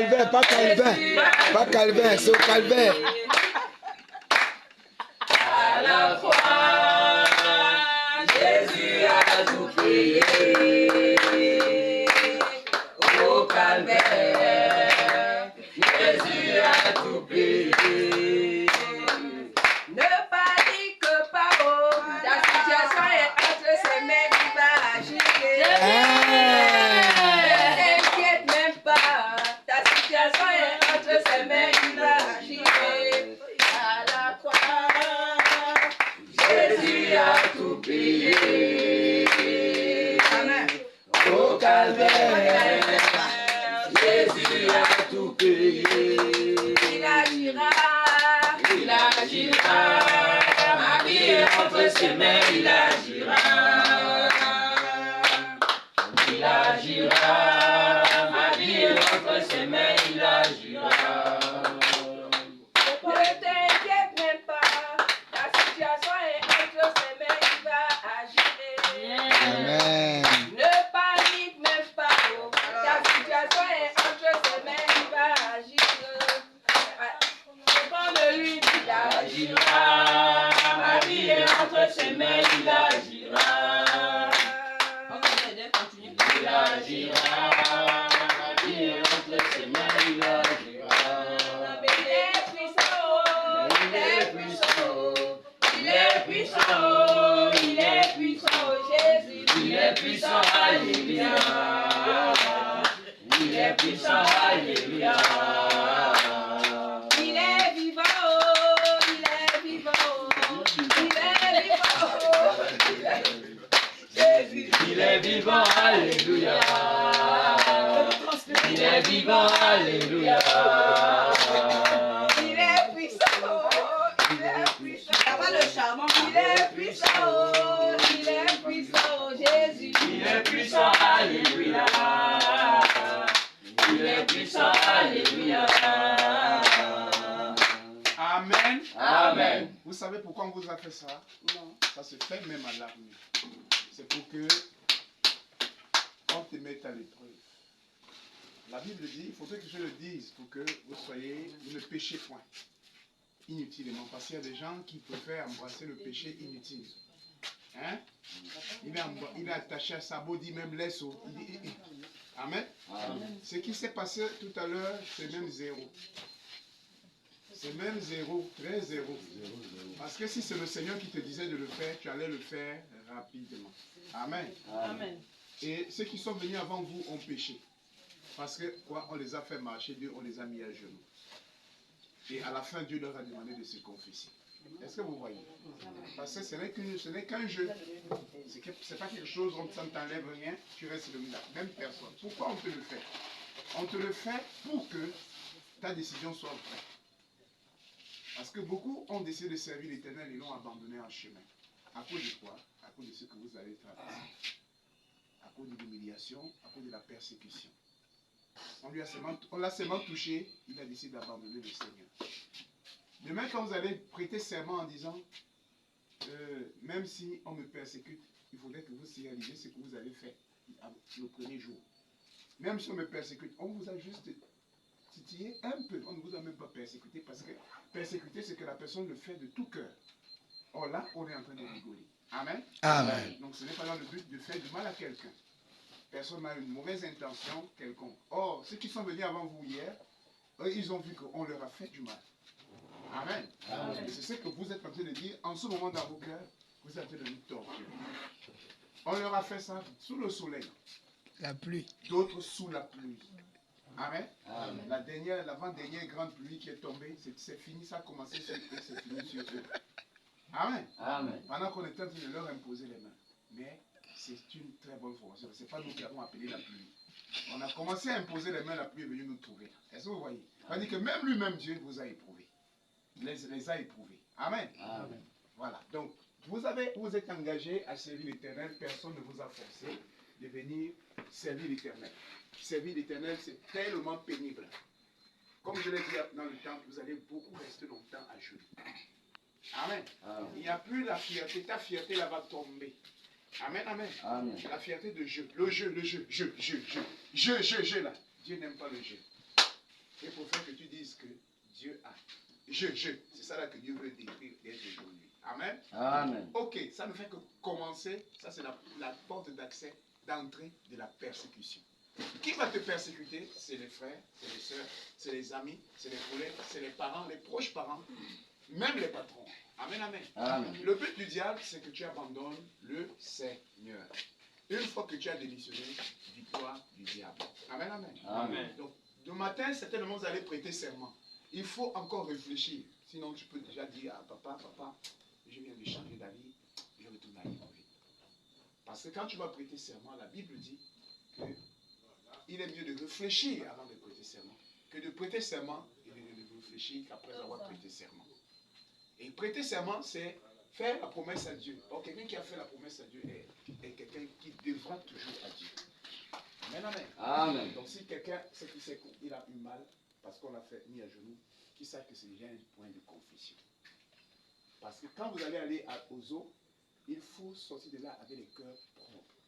calvaire, pas Calvin. Pas Calvin, c'est au calvaire. À la croix, Jésus a tout payé. Au calvaire, Jésus a tout payé. Ne panique pas, oh, ta situation est entre ses mains, il va agir. Ne t'inquiète même pas, ta situation est entre ses mains, il va agir. À la croix, Jésus a tout payé. Amen. Au calvaire, Jésus a tout payé. Il agira, il agira. Ma vie est entre ses mains, il agira. Il agira. Ma vie est entre ses mains, il agira. Ne t'inquiète même pas, la situation est entre ses mains, il va agir. Amen. Ne panique même pas, oh. Ta situation est entre ses mains, il va agir. Devant lui, il agira. Ma vie est entre ses mains, il agira. Il agira. Ma vie est entre ses mains, il agira. Il est puissant, oh. Il est puissant, oh. Il est puissant, oh. Il est puissant, oh, Jésus. Il est puissant, alléluia. Il est puissant, alléluia. Il est vivant, oh. Il est vivant, oh. Il est vivant, oh. Jésus. Il est vivant, alléluia. Il est vivant, alléluia. Il est puissant, oh. Il est puissant. Il est puissant, oh. Il est puissant, oh, Jésus. Il est puissant, alléluia. Il est puissant, alléluia. Amen. Amen. Vous savez pourquoi on vous a fait ça? Non. Ça se fait même à l'armée. C'est pour que on te mette à l'épreuve. La Bible dit, il faudrait que je le dise pour que vous ne péchez point inutilement. Parce qu'il y a des gens qui préfèrent embrasser le péché inutile. Hein? Il est attaché à sa body, même laisse. Amen. Amen. Ce qui s'est passé tout à l'heure, c'est même zéro. C'est même zéro, très zéro. Parce que si c'est le Seigneur qui te disait de le faire, tu allais le faire rapidement. Amen. Amen. Et ceux qui sont venus avant vous ont péché. Parce que quoi, on les a fait marcher, Dieu, on les a mis à genoux. Et à la fin, Dieu leur a demandé de se confesser. Est-ce que vous voyez? Parce que ce n'est qu'un jeu. Ce n'est pas quelque chose, ça ne t'enlève rien, tu restes le même personne. Pourquoi on te le fait? On te le fait pour que ta décision soit vraie. Parce que beaucoup ont décidé de servir l'Éternel et l'ont abandonné en chemin. À cause de quoi? À cause de ce que vous avez traversé. À cause de l'humiliation, à cause de la persécution. On l'a seulement touché, il a décidé d'abandonner le Seigneur. Demain, quand vous allez prêter serment en disant, même si on me persécute, il faudrait que vous réalisez ce que vous avez fait le premier jour. Même si on me persécute, on vous a juste titillé un peu. On ne vous a même pas persécuté parce que persécuter, c'est que la personne le fait de tout cœur. Or là, on est en train de rigoler. Amen. Amen. Donc ce n'est pas dans le but de faire du mal à quelqu'un. Personne n'a une mauvaise intention quelconque. Or, ceux qui sont venus avant vous hier, eux, ils ont vu qu'on leur a fait du mal. Amen. Et c'est ce que vous êtes en train de dire en ce moment dans vos cœurs, vous êtes en train de nous torturer. On leur a fait ça sous le soleil. La pluie. D'autres sous la pluie. Amen. Amen. L'avant-dernière grande pluie qui est tombée, c'est fini, ça a commencé sur eux, c'est fini sur eux. Amen. Amen. Pendant qu'on était en train de leur imposer les mains. Mais c'est une très bonne formation. Ce n'est pas nous qui avons appelé la pluie. On a commencé à imposer les mains, la pluie est venue nous trouver. Est-ce que vous voyez? C'est-à-dire que même lui-même, Dieu vous a éprouvés. Les a éprouvés. Amen. Amen. Voilà. Donc, vous êtes engagé à servir l'Éternel. Personne ne vous a forcé de venir servir l'Éternel. Servir l'Éternel, c'est tellement pénible. Comme je l'ai dit dans le temple, vous allez beaucoup rester longtemps à genoux. Amen. Amen. Il n'y a plus la fierté. Ta fierté, là, va tomber. Amen, amen. Amen. La fierté de jeu. Le jeu, là. Dieu n'aime pas le jeu. Et pour faire que tu dises que Dieu a. C'est ça là que Dieu veut décrire dès aujourd'hui. Amen. Amen. Ok, ça ne fait que commencer. Ça, c'est la porte d'accès, d'entrée de la persécution. Qui va te persécuter? C'est les frères, c'est les sœurs, c'est les amis, c'est les collègues, c'est les parents, les proches parents, même les patrons. Amen, amen. Amen. Le but du diable, c'est que tu abandonnes le Seigneur. Une fois que tu as démissionné, victoire du diable. Amen, amen. Amen. Donc, de matin, certainement, vous allez prêter serment. Il faut encore réfléchir. Sinon, tu peux déjà dire à papa, je viens de changer d'avis, je retourne à l'hypocrite. Parce que quand tu vas prêter serment, la Bible dit qu'il est mieux de réfléchir avant de prêter serment que de prêter serment et de réfléchir qu'après avoir prêté serment. Et prêter serment, c'est faire la promesse à Dieu. Or, quelqu'un qui a fait la promesse à Dieu est quelqu'un qui devra toujours à Dieu. Amen, amen. Amen. Donc, si quelqu'un sait qu'il a eu mal parce qu'on l'a fait mis à genoux, qu'il sache que c'est déjà un point de confession. Parce que quand vous allez aller aux eaux, il faut sortir de là avec les cœurs propres.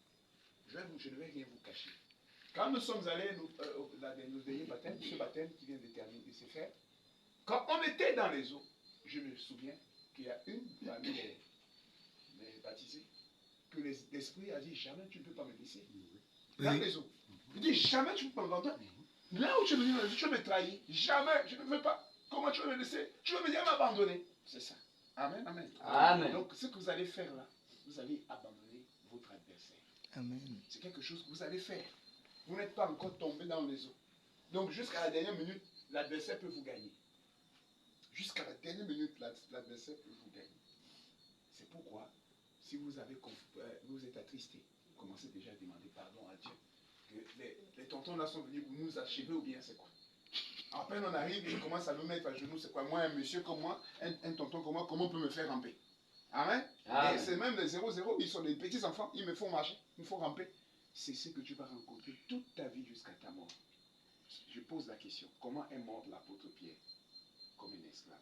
Je ne vais rien vous cacher. Quand nous sommes allés, nos derniers baptêmes, ce baptême qui vient de se faire, quand on était dans les eaux, je me souviens qu'il y a une parmi les baptisés que l'Esprit a dit, jamais tu ne peux pas me laisser. Dans les eaux. Il dit, jamais tu ne peux pas m'abandonner. Là où tu veux me trahir, jamais, je ne veux pas. Comment tu veux me laisser? Tu veux me dire m'abandonner. C'est ça. Amen, amen. Amen. Donc, ce que vous allez faire là, vous allez abandonner votre adversaire. Amen. C'est quelque chose que vous allez faire. Vous n'êtes pas encore tombé dans les eaux. Donc, jusqu'à la dernière minute, l'adversaire peut vous gagner. Jusqu'à la dernière minute, l'adversaire peut vous gagner. C'est pourquoi, si vous êtes attristé, commencez déjà à demander pardon à Dieu. Que les tontons là sont venus nous achever ou bien c'est quoi? Après on arrive, ils commencent à nous mettre à genoux, c'est quoi? Moi, un monsieur comme moi, un tonton comme moi, comment on peut me faire ramper? Amen. Amen. Et c'est même les 0-0, ils sont des petits enfants, ils me font marcher, ils me font ramper. C'est ce que tu vas rencontrer toute ta vie jusqu'à ta mort. Je pose la question, comment est mort l'apôtre Pierre? Comme un esclave.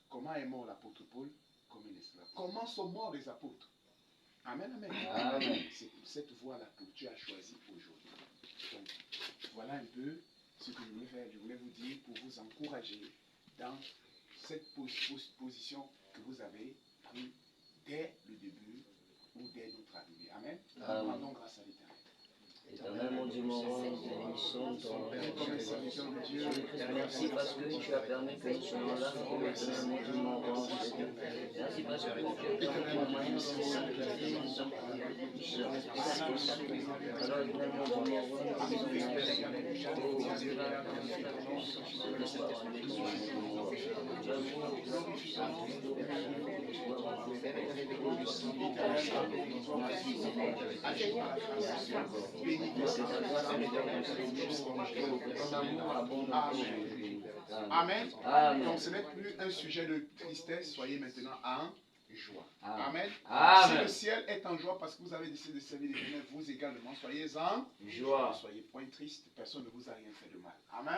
Comment est mort l'apôtre Paul? Comme un esclave. Comment sont morts les apôtres? Amen, amen. Amen. C'est cette voie-là que tu as choisie aujourd'hui. Donc, voilà un peu ce que je voulais faire. Je voulais vous dire pour vous encourager dans cette position que vous avez prise dès le début ou dès notre arrivée. Amen. Amen. Rendons grâce à l'Éternel. Éternel mon Dieu, mon roi, nous sommes ton Père. Merci parce que tu as permis que nous soyons là. Éternel mon Dieu, mon roi, merci parce que tu as permis que nous moyens alors, éternel mon Dieu, mon roi, Amen. Amen. Donc ce n'est plus un sujet de tristesse, soyez maintenant en joie. Amen. Amen. Si le ciel est en joie parce que vous avez décidé de servir l'Éternel, vous également, soyez en Joie. Ne soyez point triste, personne ne vous a rien fait de mal. Amen.